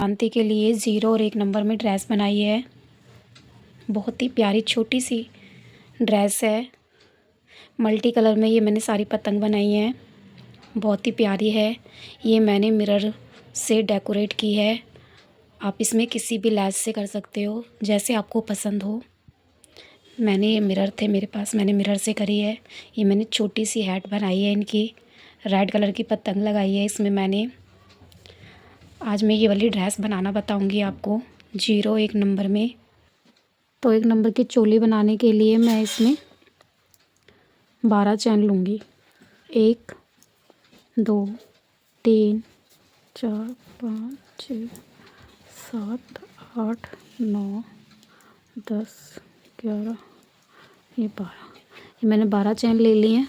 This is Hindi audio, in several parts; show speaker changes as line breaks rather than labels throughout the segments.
शांति के लिए 0 और 1 नंबर में ड्रेस बनाई है। बहुत ही प्यारी छोटी सी ड्रेस है। मल्टी कलर में ये मैंने सारी पतंग बनाई है। बहुत ही प्यारी है। ये मैंने मिरर से डेकोरेट की है। आप इसमें किसी भी लैस से कर सकते हो, जैसे आपको पसंद हो। मैंने ये मिरर थे मेरे पास, मैंने मिरर से करी है। ये मैंने छोटी सी हैट बनाई है इनकी। रेड कलर की पतंग लगाई है इसमें मैंने। आज मैं ये वाली ड्रेस बनाना बताऊंगी आपको 0 1 नंबर में। तो 1 नंबर की चोली बनाने के लिए मैं इसमें 12 चैन लूँगी। 1 2 3 4 5 6 7 8 9 10 11 ये 12। ये मैंने 12 चैन ले ली हैं।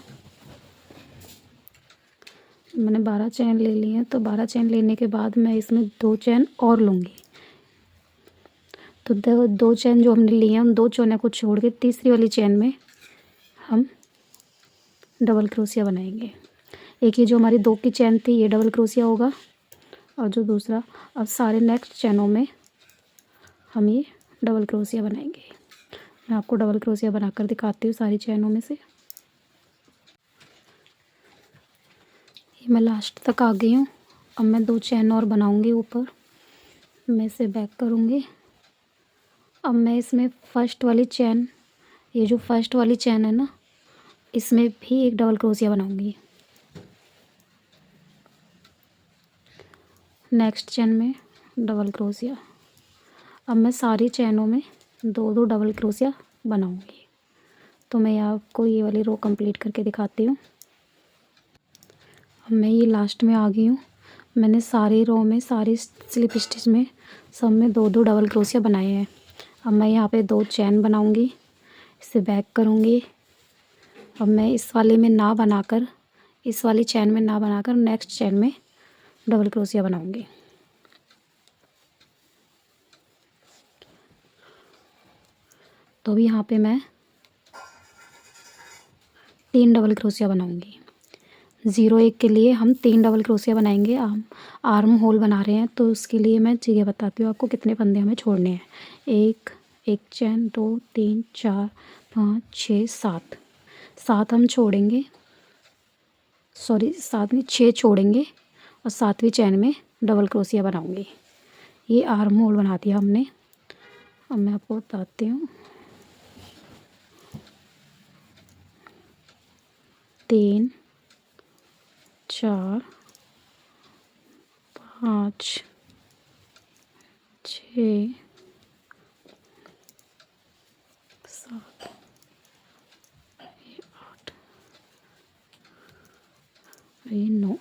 मैंने 12 चैन ले ली हैं। तो 12 चैन लेने के बाद मैं इसमें 2 चैन और लूँगी। तो दो चैन जो हमने ली हैं उन 2 चैनों को छोड़ के तीसरी वाली चैन में हम डबल क्रोशिया बनाएंगे। एक ये जो हमारी 2 की चैन थी ये डबल क्रोशिया होगा, और जो दूसरा, अब सारे नेक्स्ट चैनों में हम ये डबल क्रोशिया बनाएंगे। मैं आपको डबल क्रोशिया बनाकर दिखाती हूँ सारी चैनों में से। ये मैं लास्ट तक आ गई हूँ। अब मैं 2 चैन और बनाऊंगी ऊपर। मैं इसे बैक करूँगी। अब मैं इसमें फर्स्ट वाली चैन, ये जो फर्स्ट वाली चैन है ना, इसमें भी एक डबल क्रोशिया बनाऊंगी। नेक्स्ट चैन में डबल क्रोशिया। अब मैं सारी चैनों में 2 डबल क्रोशिया बनाऊंगी। तो मैं आपको ये वाली रो कंप्लीट करके दिखाती हूँ। अब मैं ये लास्ट में आ गई हूँ। मैंने सारी रो में, सारी स्लिप स्टिच में, सब में 2 डबल क्रोशिया बनाए हैं। अब मैं यहाँ पे 2 चैन बनाऊंगी, इसे बैक करूँगी। अब मैं इस वाले में ना बनाकर, इस वाली चैन में ना बनाकर नेक्स्ट चैन में डबल क्रोशिया बनाऊंगी। तो अभी यहाँ पे मैं 3 डबल क्रोशिया बनाऊंगी। 0 1 के लिए हम 3 डबल क्रोशिया बनाएंगे। हम आर्म होल बना रहे हैं, तो उसके लिए मैं जगह बताती हूँ आपको कितने फंदे हमें छोड़ने हैं। एक चैन, 2 3 4 5 6 7 7 हम छोड़ेंगे। सॉरी, 7 नहीं 6 छोड़ेंगे, और 7वीं चैन में डबल क्रोशिया बनाऊंगी। ये आर्म होल बना दिया हमने। अब मैं आपको बताती हूँ। 3 4 5 6 7 8 ये 9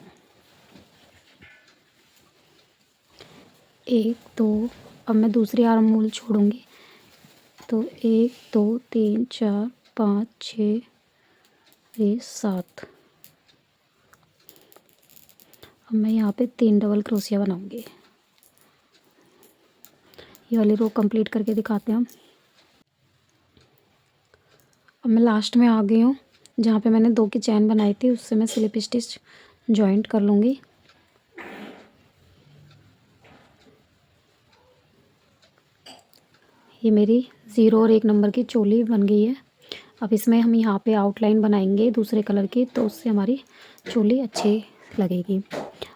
1 2। अब मैं दूसरी आर्म होल छोड़ूंगी। तो 1 2 3 4 5 6 ये 7। अब मैं यहाँ पे 3 डबल क्रोशिया बनाऊंगी। ये वाली रो कंप्लीट करके दिखाते हैं हम। अब मैं लास्ट में आ गई हूँ, जहाँ पे मैंने 2 की चैन बनाई थी, उससे मैं स्लिप स्टिच जॉइंट कर लूँगी। ये मेरी 0 और 1 नंबर की चोली बन गई है। अब इसमें हम यहाँ पे आउटलाइन बनाएंगे दूसरे कलर की, तो उससे हमारी चोली अच्छी लगेगी।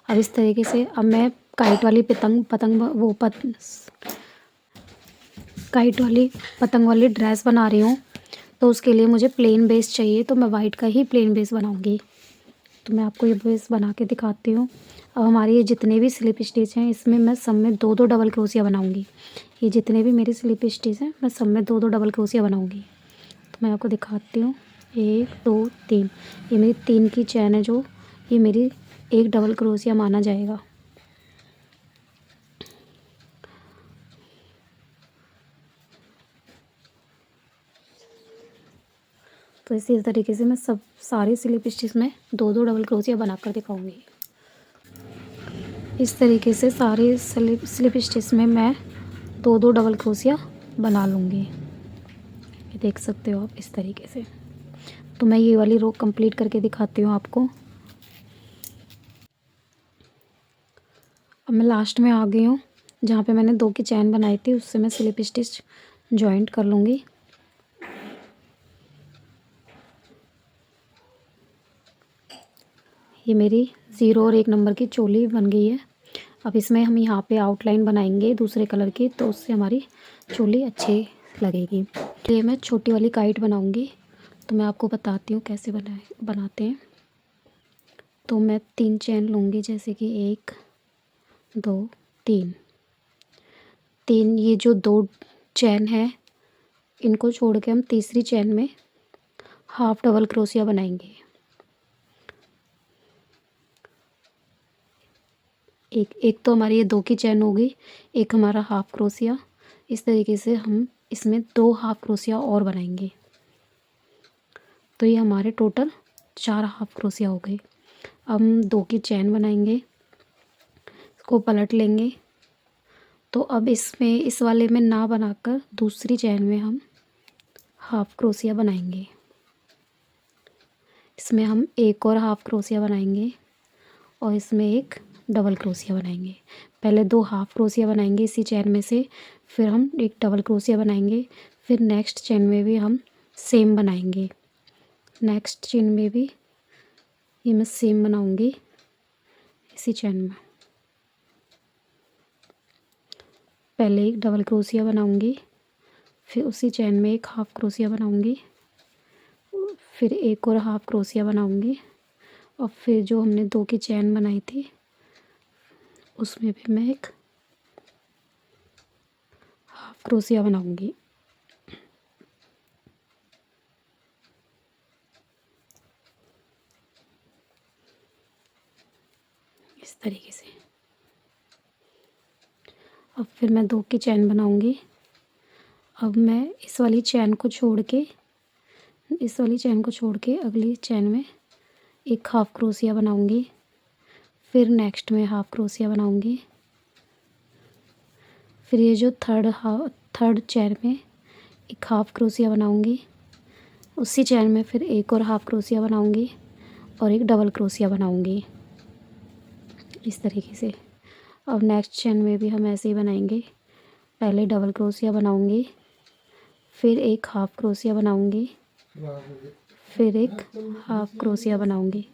अब इस तरीके से अब मैं काइट वाली पतंग वाली ड्रेस बना रही हूँ। तो उसके लिए मुझे प्लेन बेस चाहिए, तो मैं वाइट का ही प्लेन बेस बनाऊँगी। तो मैं आपको ये बेस बना के दिखाती हूँ। अब हमारे ये जितने भी स्लिप स्टिच हैं, इसमें मैं सब में 2 डबल क्रोशिया बनाऊँगी। ये जितने भी मेरे स्लिप स्टिच हैं, मैं सब में 2 डबल क्रोशिया बनाऊँगी। तो मैं आपको दिखाती हूँ। 1 2 3। ये मेरी 3 की चैन है, जो ये मेरी एक डबल क्रोशिया माना जाएगा। तो इसी तरीके से मैं सारे स्लिप स्टिच में 2 डबल क्रोशिया बनाकर दिखाऊंगी। इस तरीके से सारे स्लिप स्टिच में मैं 2 डबल क्रोशिया बना लूँगी। ये देख सकते हो आप इस तरीके से। तो मैं ये वाली रो कंप्लीट करके दिखाती हूँ आपको। अब मैं लास्ट में आ गई हूँ, जहाँ पे मैंने 2 की चैन बनाई थी उससे मैं स्लिप स्टिच जॉइंट कर लूँगी। ये मेरी 0 और 1 नंबर की चोली बन गई है। अब इसमें हम यहाँ पे आउटलाइन बनाएंगे दूसरे कलर की, तो उससे हमारी चोली अच्छी लगेगी। ये मैं छोटी वाली काइट बनाऊँगी, तो मैं आपको बताती हूँ कैसे बनाते हैं। तो मैं 3 चैन लूँगी, जैसे कि 1 2 3। ये जो 2 चैन है इनको छोड़ के हम तीसरी चैन में हाफ डबल क्रोशिया बनाएंगे। एक तो हमारी ये 2 की चैन होगी, एक हमारा हाफ क्रोशिया। इस तरीके से हम इसमें 2 हाफ क्रोशिया और बनाएंगे, तो ये हमारे टोटल 4 हाफ क्रोशिया हो गए। अब हम 2 की चैन बनाएंगे, इसको पलट लेंगे। तो अब इसमें इस वाले में ना बनाकर दूसरी चैन में हम हाफ क्रोशिया बनाएंगे। इसमें हम एक और हाफ क्रोशिया बनाएंगे और इसमें एक डबल क्रोशिया बनाएंगे। पहले 2 हाफ क्रोशिया बनाएंगे इसी चैन में से, फिर हम एक डबल क्रोशिया बनाएंगे, फिर नेक्स्ट चैन में भी हम सेम बनाएंगे। नेक्स्ट चेन में भी ये मैं सेम बनाऊंगी इसी चैन में। पहले एक डबल क्रोशिया बनाऊंगी, फिर उसी चैन में एक हाफ क्रोशिया बनाऊंगी, फिर एक और हाफ क्रोशिया बनाऊंगी, और फिर जो हमने 2 की चैन बनाई थी उसमें भी मैं एक हाफ क्रोशिया बनाऊंगी। इस तरीके से। अब फिर मैं 2 की चैन बनाऊंगी। अब मैं इस वाली चैन को छोड़ के अगली चैन में एक हाफ क्रोशिया बनाऊंगी, फिर नेक्स्ट में हाफ क्रोशिया बनाऊंगी, फिर ये जो थर्ड चैन में एक हाफ क्रोशिया बनाऊंगी, उसी चैन में फिर एक और हाफ क्रोशिया बनाऊंगी और एक डबल क्रोशिया बनाऊंगी इस तरीके से। अब नेक्स्ट चैन में भी हम ऐसे ही बनाएंगे। पहले डबल क्रोशिया बनाऊंगी, फिर एक हाफ क्रोशिया बनाऊंगी, फिर एक हाफ क्रोशिया बनाऊंगी,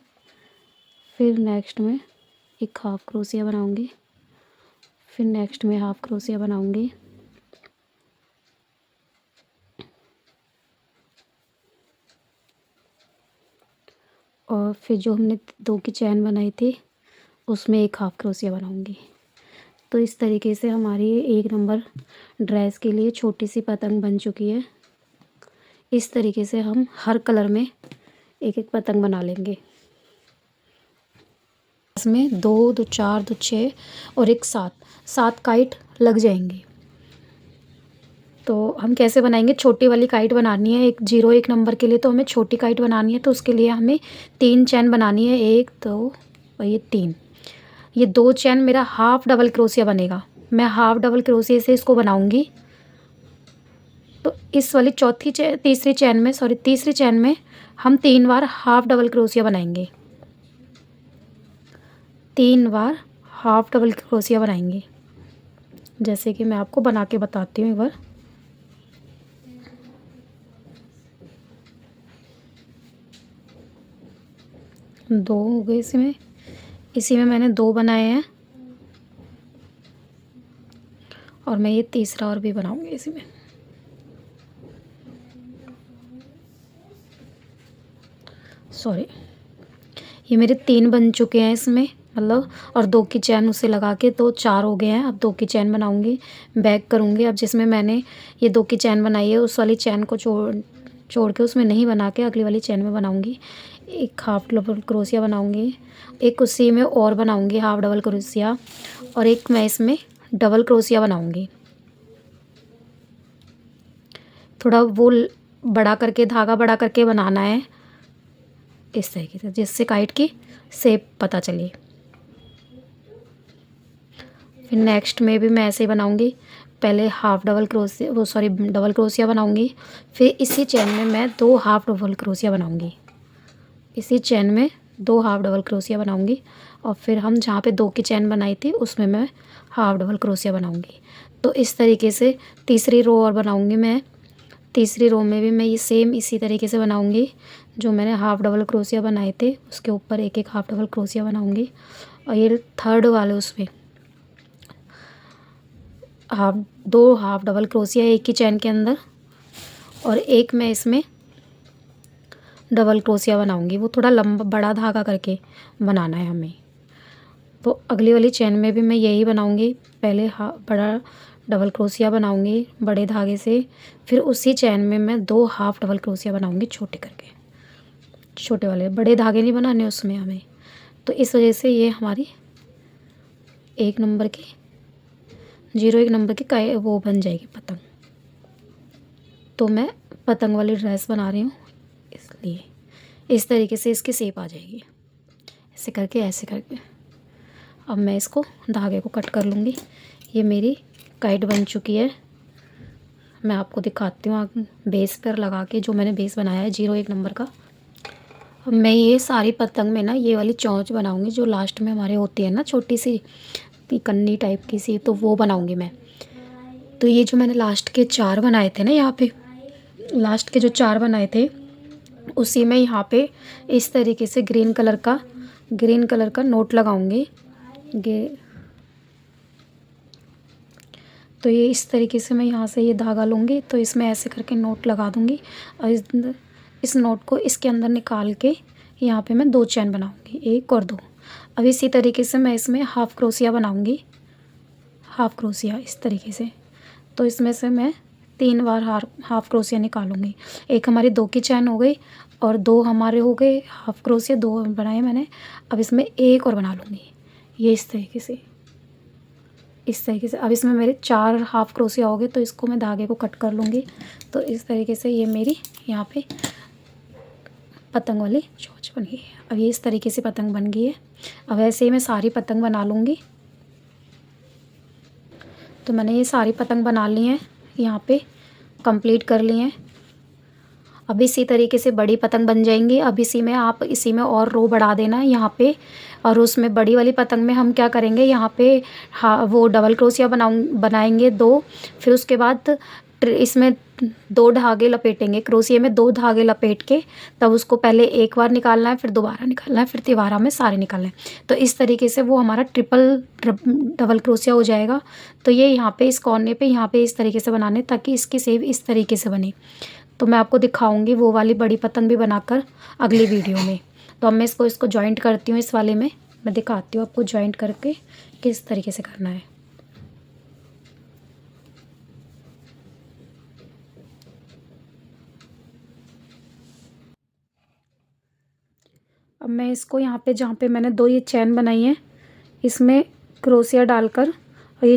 फिर नेक्स्ट में एक हाफ क्रोशिया बनाऊंगी, फिर नेक्स्ट में हाफ क्रोशिया बनाऊंगी, और फिर जो हमने 2 की चैन बनाई थी उसमें एक हाफ क्रोशिया बनाऊंगी। तो इस तरीके से हमारी 1 नंबर ड्रेस के लिए छोटी सी पतंग बन चुकी है। इस तरीके से हम हर कलर में एक एक पतंग बना लेंगे। इसमें 2 2 4 2 6 और एक 7 काइट लग जाएंगी। तो हम कैसे बनाएंगे? छोटी वाली काइट बनानी है, 1 नंबर के लिए तो हमें छोटी काइट बनानी है, तो उसके लिए हमें 3 चैन बनानी है, 1 2 और ये 3। ये 2 चैन मेरा हाफ डबल क्रोशिया बनेगा। मैं हाफ डबल क्रोशिया से इसको बनाऊंगी। तो इस वाली तीसरी चैन में हम 3 बार हाफ डबल क्रोशिया बनाएंगे। 3 बार हाफ डबल क्रोशिया बनाएंगे, जैसे कि मैं आपको बना के बताती हूँ एक बार। दो हो गए इसी में मैंने 2 बनाए हैं, और मैं ये तीसरा और भी बनाऊंगी इसी में। सॉरी, ये मेरे 3 बन चुके हैं इसमें, मतलब, और 2 की चैन उसे लगा के तो 4 हो गए हैं। अब 2 की चैन बनाऊंगी, बैक करूंगी। अब जिसमें मैंने ये 2 की चैन बनाई है उस वाली चैन को छोड़ के उसमें नहीं बना के अगली वाली चैन में बनाऊंगी। एक हाफ डबल क्रोशिया बनाऊंगी, एक उसी में और बनाऊंगी हाफ डबल क्रोशिया, और एक मैं इसमें डबल क्रोशिया बनाऊंगी। थोड़ा वो धागा बड़ा करके बनाना है इस तरीके से, जिससे काइट की शेप पता चले। फिर नेक्स्ट में भी मैं ऐसे ही बनाऊंगी। पहले डबल क्रोशिया बनाऊंगी, फिर इसी चैन में मैं 2 हाफ डबल क्रोशिया बनाऊंगी। इसी चैन में 2 हाफ डबल क्रोशिया बनाऊंगी और फिर हम जहाँ पे 2 की चैन बनाई थी उसमें मैं हाफ डबल क्रोशिया बनाऊंगी। तो इस तरीके से तीसरी रो और बनाऊंगी मैं। तीसरी रो में भी मैं ये सेम इसी तरीके से बनाऊंगी। जो मैंने हाफ डबल क्रोशिया बनाए थे उसके ऊपर एक एक हाफ डबल क्रोशिया बनाऊंगी। और ये थर्ड वाले उसमें दो हाफ डबल क्रोशिया एक ही चैन के अंदर, और एक मैं इसमें डबल क्रोशिया बनाऊंगी। वो थोड़ा लंबा बड़ा धागा करके बनाना है हमें। तो अगली वाली चैन में भी मैं यही बनाऊंगी। पहले बड़ा डबल क्रोशिया बनाऊंगी बड़े धागे से, फिर उसी चैन में मैं 2 हाफ डबल क्रोशिया बनाऊंगी छोटे करके। छोटे वाले बड़े धागे नहीं बनाने उसमें हमें। तो इस वजह से ये हमारी 1 नंबर की 01 नंबर की वो बन जाएगी पतंग। तो मैं पतंग वाली ड्रेस बना रही हूँ, इसलिए इस तरीके से इसकी शेप आ जाएगी। ऐसे करके ऐसे करके अब मैं इसको धागे को कट कर लूँगी। ये मेरी काइट बन चुकी है। मैं आपको दिखाती हूँ बेस पर लगा के, जो मैंने बेस बनाया है 01 नंबर का। अब मैं ये सारी पतंग में ना ये वाली चोंच बनाऊँगी जो लास्ट में हमारे होती है ना, छोटी सी कन्नी टाइप की सी, तो वो बनाऊँगी मैं। तो ये जो मैंने लास्ट के 4 बनाए थे ना, यहाँ पे लास्ट के जो 4 बनाए थे उसी में यहाँ पे इस तरीके से ग्रीन कलर का नोट लगाऊंगी। तो ये इस तरीके से मैं यहाँ से ये धागा लूँगी, तो इसमें ऐसे करके नोट लगा दूँगी। और इस नोट को इसके अंदर निकाल के यहाँ पे मैं 2 चैन बनाऊँगी, 1 और 2। अब इसी तरीके से मैं इसमें हाफ क्रोशिया बनाऊँगी, हाफ क्रोशिया इस तरीके से। तो इसमें से मैं 3 बार हाफ क्रोशिया निकालूंगी। एक हमारी 2 की चैन हो गई और 2 हमारे हो गए हाफ क्रोशिया, 2 बनाए मैंने। अब इसमें 1 और बना लूँगी, ये इस तरीके से, इस तरीके से। अब इसमें मेरे 4 हाफ क्रोशिया हो गए, तो इसको मैं धागे को कट कर लूँगी। तो इस तरीके से ये मेरी यहाँ पे पतंग वाली चोंच बन गई है। अब ये इस तरीके से पतंग बन गई है। अब ऐसे ही मैं सारी पतंग बना लूँगी। तो मैंने ये सारी पतंग बना ली हैं, यहाँ पे कंप्लीट कर ली हैं। अब इसी तरीके से बड़ी पतंग बन जाएंगी। अब इसी में और रो बढ़ा देना है यहाँ पे। और उसमें बड़ी वाली पतंग में हम क्या करेंगे, यहाँ पे वो डबल क्रोशिया बनाएंगे 2। फिर उसके बाद इसमें 2 धागे लपेटेंगे, क्रोशिया में 2 धागे लपेट के तब उसको पहले एक बार निकालना है, फिर दोबारा निकालना है, फिर तिबारा में सारे निकालना है। तो इस तरीके से वो हमारा डबल क्रोशिया हो जाएगा। तो ये यहाँ पे इस कोने पे यहाँ पे इस तरीके से बनाने, ताकि इसकी शेप इस तरीके से बने। तो मैं आपको दिखाऊंगी वो वाली बड़ी पतंग भी बनाकर अगली वीडियो में। तो अब मैं इसको जॉइंट करती हूँ। इस वाले में मैं दिखाती हूँ आपको जॉइंट करके किस तरीके से करना है। अब मैं इसको यहाँ पे जहाँ पे मैंने 2 ये चैन बनाई है इसमें क्रोशिया डालकर, और ये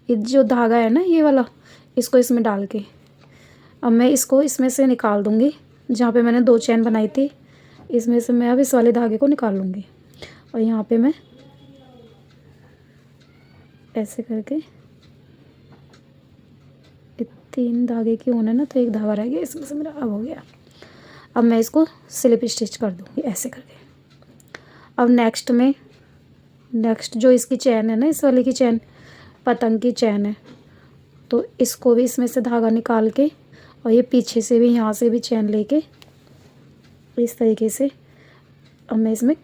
जो धागा है ना ये वाला, इसको इसमें डाल के अब मैं इसको इसमें से निकाल दूँगी। जहाँ पे मैंने 2 चैन बनाई थी इसमें से मैं अब इस वाले धागे को निकाल लूँगी। और यहाँ पे मैं ऐसे करके 3 धागे की होना है ना, तो 1 धागा रह गया, इसमें से मेरा अब हो गया। अब मैं इसको स्लिप स्टिच कर दूँगी ऐसे करके। अब नेक्स्ट जो इसकी चैन है ना, इस वाले की चैन पतंग की चैन है, तो इसको भी इसमें से धागा निकाल के और ये पीछे से भी यहाँ से भी चैन लेके इस तरीके से अब मैं इसमें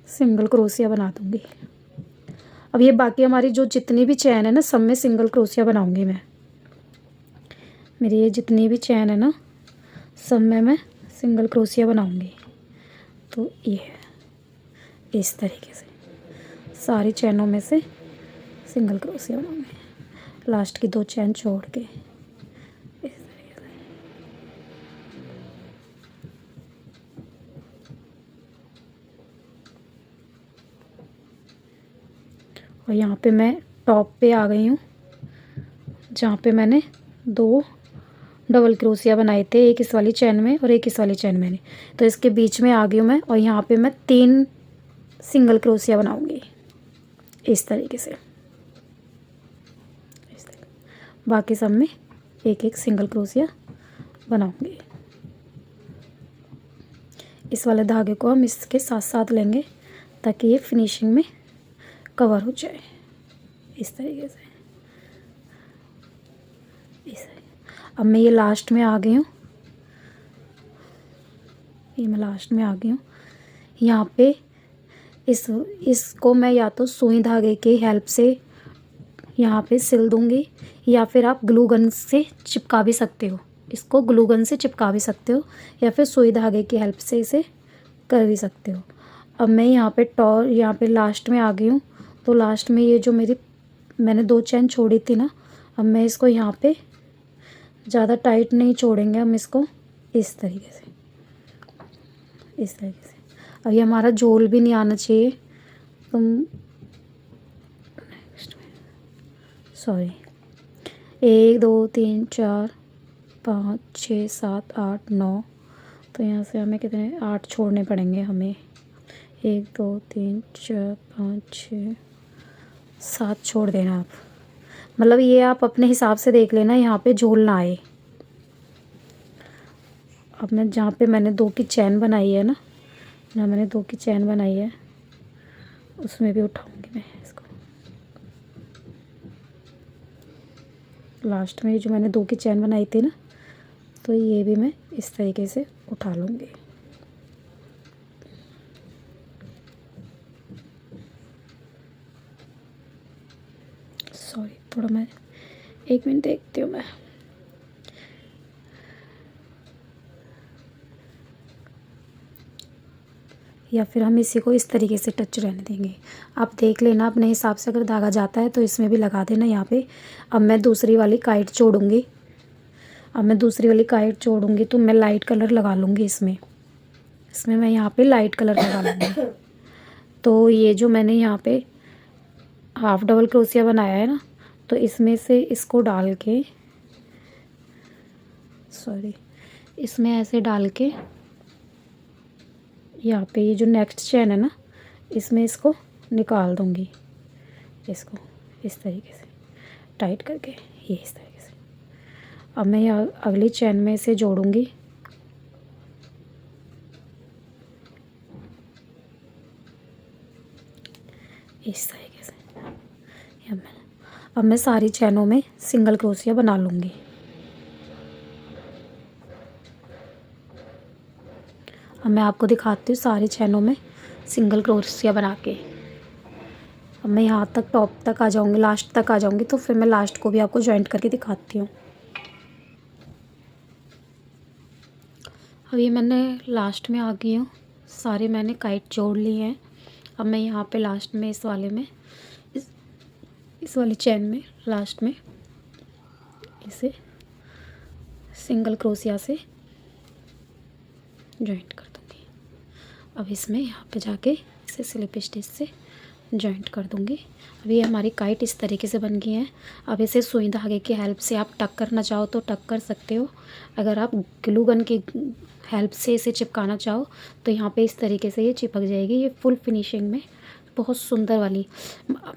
सिंगल क्रोशिया बना दूँगी। अब ये बाकी हमारी जो जितनी भी चैन है ना, सब में सिंगल क्रोशिया बनाऊँगी मैं। मेरी ये जितनी भी चैन है ना, सब में मैं सिंगल क्रोशिया बनाऊँगी। तो ये है इस तरीके से सारी चैनों में से सिंगल क्रोशिया बनाऊँगी, लास्ट की 2 चैन छोड़ के इस तरीके से। और यहाँ पे मैं टॉप पे आ गई हूँ, जहाँ पे मैंने 2 डबल क्रोशिया बनाए थे, एक इस वाली चैन में और एक इस वाली चैन में। तो इसके बीच में आ गई हूँ मैं, और यहाँ पे मैं 3 सिंगल क्रोशिया बनाऊँगी इस तरीके से। बाकी सब में एक एक सिंगल क्रोशिया बनाऊँगी। इस वाले धागे को हम इसके साथ साथ लेंगे ताकि ये फिनिशिंग में कवर हो जाए इस तरीके से। अब मैं ये लास्ट में आ गई हूँ, ये मैं लास्ट में आ गई हूँ। यहाँ पे इसको मैं या तो सुई धागे के हेल्प से यहाँ पे सिल दूँगी या फिर आप ग्लू गन से चिपका भी सकते हो, इसको ग्लू गन से चिपका भी सकते हो या फिर सुई धागे की हेल्प से इसे कर भी सकते हो। अब मैं यहाँ पे लास्ट में आ गई हूँ। तो लास्ट में ये जो मैंने 2 चैन छोड़ी थी ना, अब मैं इसको यहाँ पे ज़्यादा टाइट नहीं छोड़ेंगे हम इसको, इस तरीके से, इस तरीके से। अब ये हमारा झोल भी नहीं आना चाहिए, तुम सॉरी 1 2 3 4 5 6 7 8 9, तो यहाँ से हमें कितने 8 छोड़ने पड़ेंगे हमें। 1 2 3 4 5 6 7 छोड़ देना आप, मतलब ये आप अपने हिसाब से देख लेना, यहाँ पे झोल ना आए। अब मैं जहाँ पे मैंने 2 की चैन बनाई है ना, जहाँ मैंने 2 की चैन बनाई है उसमें भी उठाऊंगी मैं इसको। लास्ट में जो मैंने 2 की चैन बनाई थी ना, तो ये भी मैं इस तरीके से उठा लूँगी। सॉरी, थोड़ा मैं 1 मिनट देखती हूँ मैं। या फिर हम इसी को इस तरीके से टच रहने देंगे, आप देख लेना अपने हिसाब से, अगर धागा जाता है तो इसमें भी लगा देना यहाँ पे। अब मैं दूसरी वाली काइट जोड़ूँगी, तो मैं लाइट कलर लगा लूँगी इसमें मैं यहाँ पे लाइट कलर लगा लूँगी। तो ये जो मैंने यहाँ पे हाफ डबल क्रोशिया बनाया है ना, तो इसमें से इसको डाल के, इसमें ऐसे डाल के यहाँ पे ये जो नेक्स्ट चैन है ना, इसमें इसको निकाल दूँगी, इसको इस तरीके से टाइट करके, ये इस तरीके से। अब मैं यहाँ अगली चैन में इसे जोड़ूँगी, इस तरीके से। अब मैं सारी चैनों में सिंगल क्रोशिया बना लूँगी। अब मैं आपको दिखाती हूँ सारी चैनों में सिंगल क्रोशिया बना के। अब मैं यहाँ तक टॉप तक आ जाऊँगी, लास्ट तक आ जाऊँगी, तो फिर मैं लास्ट को भी आपको जॉइंट करके दिखाती हूँ। अब ये मैंने लास्ट में आ गई हूँ, सारे मैंने काइट जोड़ लिए हैं। अब मैं यहाँ पे लास्ट में इस वाले में इस वाली चैन में लास्ट में इसे सिंगल क्रोशिया से जॉइंट कर दूँगी। अब इसमें यहाँ पे जाके इसे स्लिप स्टिच से जॉइंट कर दूँगी। अब ये हमारी काइट इस तरीके से बन गई है। अब इसे सुई धागे की हेल्प से आप टक करना चाहो तो टक कर सकते हो, अगर आप ग्लू गन की हेल्प से इसे चिपकाना चाहो तो यहाँ पे इस तरीके से ये चिपक जाएगी। ये फुल फिनिशिंग में बहुत सुंदर वाली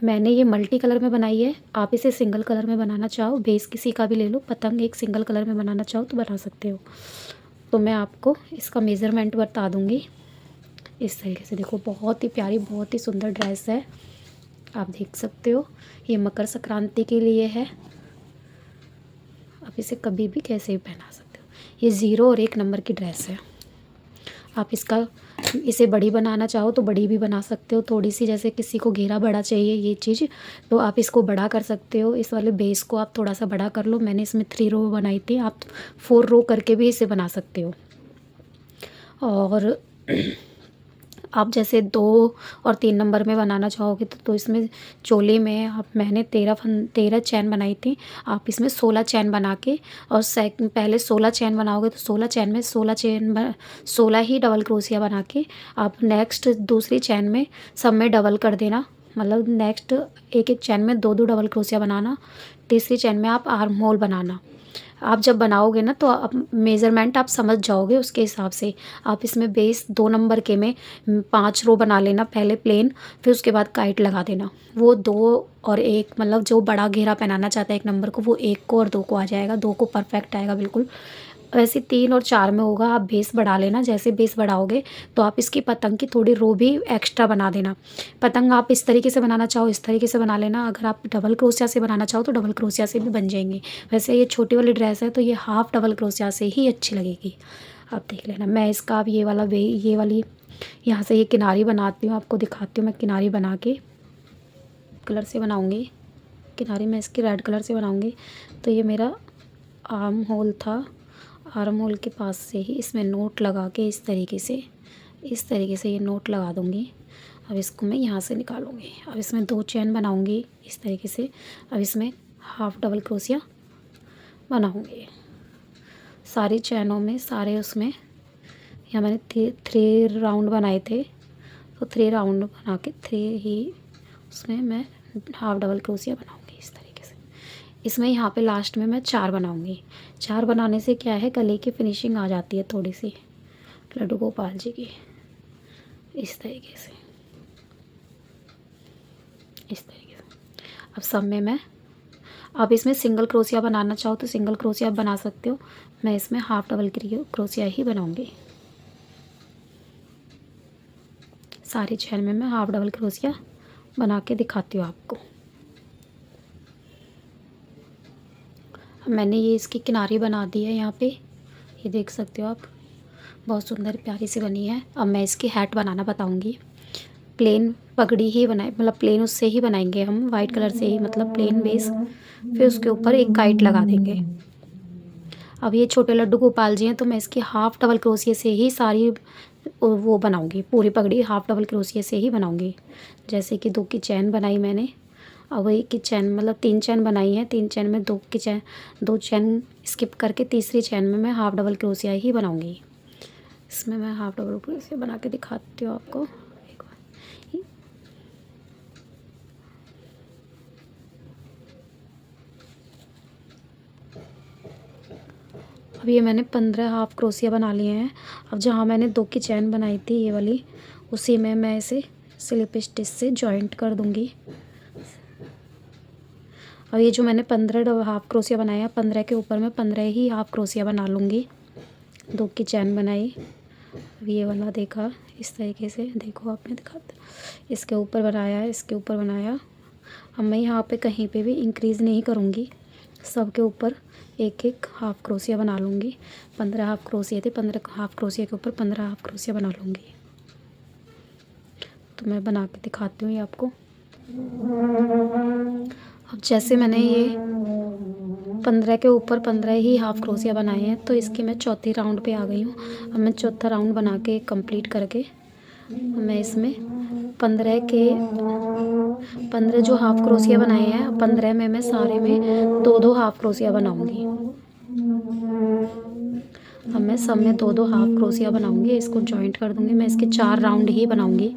मैंने ये मल्टी कलर में बनाई है। आप इसे सिंगल कलर में बनाना चाहो, बेस किसी का भी ले लो, पतंग एक सिंगल कलर में बनाना चाहो तो बना सकते हो। तो मैं आपको इसका मेज़रमेंट बता दूँगी इस तरीके से। देखो बहुत ही प्यारी, बहुत ही सुंदर ड्रेस है, आप देख सकते हो। ये मकर संक्रांति के लिए है, आप इसे कभी भी कैसे भी पहना सकते हो। ये 0 और 1 नंबर की ड्रेस है। आप इसे बड़ी बनाना चाहो तो बड़ी भी बना सकते हो, थोड़ी सी, जैसे किसी को घेरा बड़ा चाहिए ये चीज़, तो आप इसको बड़ा कर सकते हो। इस वाले बेस को आप थोड़ा सा बड़ा कर लो। मैंने इसमें 3 रो बनाई थी, आप 4 रो करके भी इसे बना सकते हो। और आप जैसे 2 और 3 नंबर में बनाना चाहोगे तो इसमें चोली में मैंने 13 चैन बनाई थी। आप इसमें 16 चैन बना के, और पहले 16 चैन बनाओगे तो 16 चैन में 16 ही डबल क्रोशिया बना के आप नेक्स्ट दूसरी चैन में सब में डबल कर देना। मतलब नेक्स्ट एक चैन में 2 डबल क्रोशिया बनाना। तीसरी चैन में आप आर्म होल बनाना। आप जब बनाओगे ना तो आप मेज़रमेंट आप समझ जाओगे, उसके हिसाब से आप इसमें बेस 2 नंबर के में 5 रो बना लेना पहले प्लेन, फिर उसके बाद काइट लगा देना। वो 2 और 1, मतलब जो बड़ा घेरा पहनाना चाहता है 1 नंबर को, वो 1 को और 2 को आ जाएगा, 2 को परफेक्ट आएगा बिल्कुल। वैसे 3 और 4 में होगा, आप बेस बढ़ा लेना। जैसे बेस बढ़ाओगे तो आप इसकी पतंग की थोड़ी रो भी एक्स्ट्रा बना देना। पतंग आप इस तरीके से बनाना चाहो इस तरीके से बना लेना, अगर आप डबल क्रोशिया से बनाना चाहो तो डबल क्रोशिया से भी बन जाएंगी। वैसे ये छोटी वाली ड्रेस है तो ये हाफ डबल क्रोशिया से ही अच्छी लगेगी। आप देख लेना। मैं इसका अब ये वाली यहाँ से ये किनारी बनाती हूँ, आपको दिखाती हूँ। मैं किनारी बना के कलर से बनाऊँगी, किनारी मैं इसकी रेड कलर से बनाऊँगी। तो ये मेरा आर्म होल था, आर्म होल के पास से ही इसमें नोट लगा के इस तरीके से ये नोट लगा दूँगी। अब इसको मैं यहाँ से निकालूँगी। अब इसमें 2 चेन बनाऊँगी इस तरीके से। अब इसमें हाफ डबल क्रोशिया बनाऊँगी सारी चैनों में, सारे उसमें। यहाँ मैंने 3 राउंड बनाए थे तो 3 राउंड बना के 3 ही उसमें मैं हाफ डबल क्रोशिया बनाऊँगी इस तरीके से। इसमें यहाँ पे लास्ट में मैं 4 बनाऊँगी। 4 बनाने से क्या है, गले की फिनिशिंग आ जाती है थोड़ी सी लड्डू गोपाल जी की। इस तरीके से अब सब में मैं, आप इसमें सिंगल क्रोशिया बनाना चाहो तो सिंगल क्रोशिया बना सकते हो। मैं इसमें हाफ डबल क्रोशिया ही बनाऊँगी। सारी चैन में मैं हाफ डबल क्रोशिया बना के दिखाती हूँ आपको। मैंने ये इसकी किनारी बना दी है यहाँ पे, ये देख सकते हो आप, बहुत सुंदर प्यारी सी बनी है। अब मैं इसकी हैट बनाना बताऊँगी। प्लेन पगड़ी ही बनाए, मतलब प्लेन उससे ही बनाएंगे हम, वाइट कलर से ही, मतलब प्लेन बेस, फिर उसके ऊपर एक काइट लगा देंगे। अब ये छोटे लड्डू गोपाल जी हैं तो मैं इसकी हाफ डबल क्रोशिया से ही सारी वो बनाऊँगी, पूरी पगड़ी हाफ डबल क्रोशिया से ही बनाऊँगी। जैसे कि 2 की चैन बनाई मैंने, अब एक की चैन, मतलब 3 चैन बनाई है, 3 चैन में 2 चैन स्किप करके तीसरी चैन में मैं हाफ डबल क्रोशिया ही बनाऊँगी। इसमें मैं हाफ डबल क्रोशिया बना के दिखाती हूँ आपको एक बार। अब ये मैंने 15 हाफ क्रोशिया बना लिए हैं। अब जहाँ मैंने 2 की चैन बनाई थी ये वाली, उसी में मैं इसे स्लिप स्टिच से जॉइंट कर दूँगी। अब ये जो मैंने 15 हाफ क्रोशिया बनाया, 15 के ऊपर मैं 15 ही हाफ क्रोशिया बना लूँगी। 2 की चैन बनाई, ये वाला देखा इस तरीके से, देखो आपने दिखाता, इसके ऊपर बनाया, इसके ऊपर बनाया। अब मैं यहाँ पे कहीं पे भी इंक्रीज़ नहीं करूँगी, सब के ऊपर एक एक हाफ क्रोशिया बना लूँगी। 15 हाफ क्रोशिया थे, 15 हाफ क्रोशिया के ऊपर 15 हाफ क्रोशिया बना लूँगी। तो मैं बना के दिखाती हूँ ये आपको। अब जैसे मैंने ये 15 के ऊपर 15 ही हाफ क्रोशिया बनाए हैं तो इसकी मैं चौथी राउंड पे आ गई हूँ। अब मैं चौथा राउंड बना के कंप्लीट करके मैं इसमें 15 जो हाफ क्रोशिया बनाए हैं, 15 में मैं सारे में 2-2 हाफ क्रोशिया बनाऊँगी। अब मैं सब में 2-2 हाफ क्रोशिया बनाऊँगी, इसको जॉइंट कर दूँगी। मैं इसके 4 राउंड ही बनाऊँगी।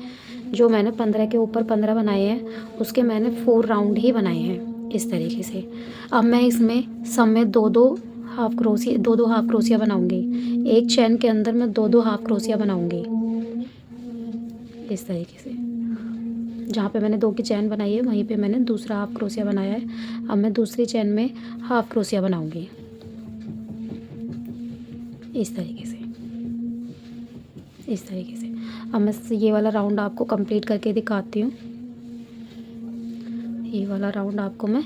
जो मैंने 15 के ऊपर 15 बनाए हैं उसके मैंने 4 राउंड ही बनाए हैं इस तरीके से। अब मैं इसमें सब में 2-2 हाफ क्रोशिया बनाऊँगी। एक चैन के अंदर मैं 2-2 हाफ क्रोशिया बनाऊँगी इस तरीके से। जहाँ पे मैंने 2 की चैन बनाई है वहीं पे मैंने दूसरा हाफ क्रोशिया बनाया है। अब मैं दूसरी चैन में हाफ क्रोशिया बनाऊँगी इस तरीके से। अब मैं ये वाला राउंड आपको कंप्लीट करके दिखाती हूँ। ये वाला राउंड आपको मैं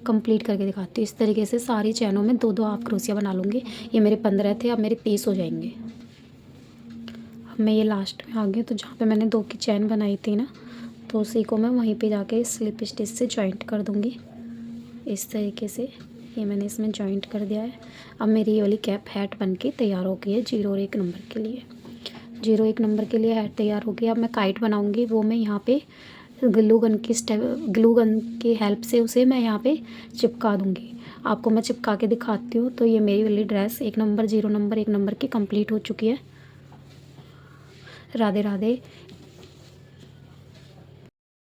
कंप्लीट करके दिखाती हूँ। इस तरीके से सारी चैनों में 2-2 हाफ क्रोशिया बना लूँगी। ये मेरे 15 थे, अब मेरे 30 हो जाएंगे। अब मैं ये लास्ट में आ गई, तो जहाँ पे मैंने 2 की चैन बनाई थी ना, तो उसी को मैं वहीं पे जाके स्लिप स्टिच से जॉइंट कर दूँगी इस तरीके से। ये मैंने इसमें जॉइंट कर दिया है। अब मेरी ये वाली कैप हैट बन के तैयार हो गई है 0 और 1 नंबर के लिए। 0 1 नंबर के लिए हैट तैयार हो गई। अब मैं काइट बनाऊँगी, वो मैं यहाँ पे ग्लू गन की हेल्प से उसे मैं यहाँ पे चिपका दूँगी। आपको मैं चिपका के दिखाती हूँ। तो ये मेरी वाली ड्रेस 1 नंबर 0 नंबर 1 नंबर की कंप्लीट हो चुकी है। राधे राधे।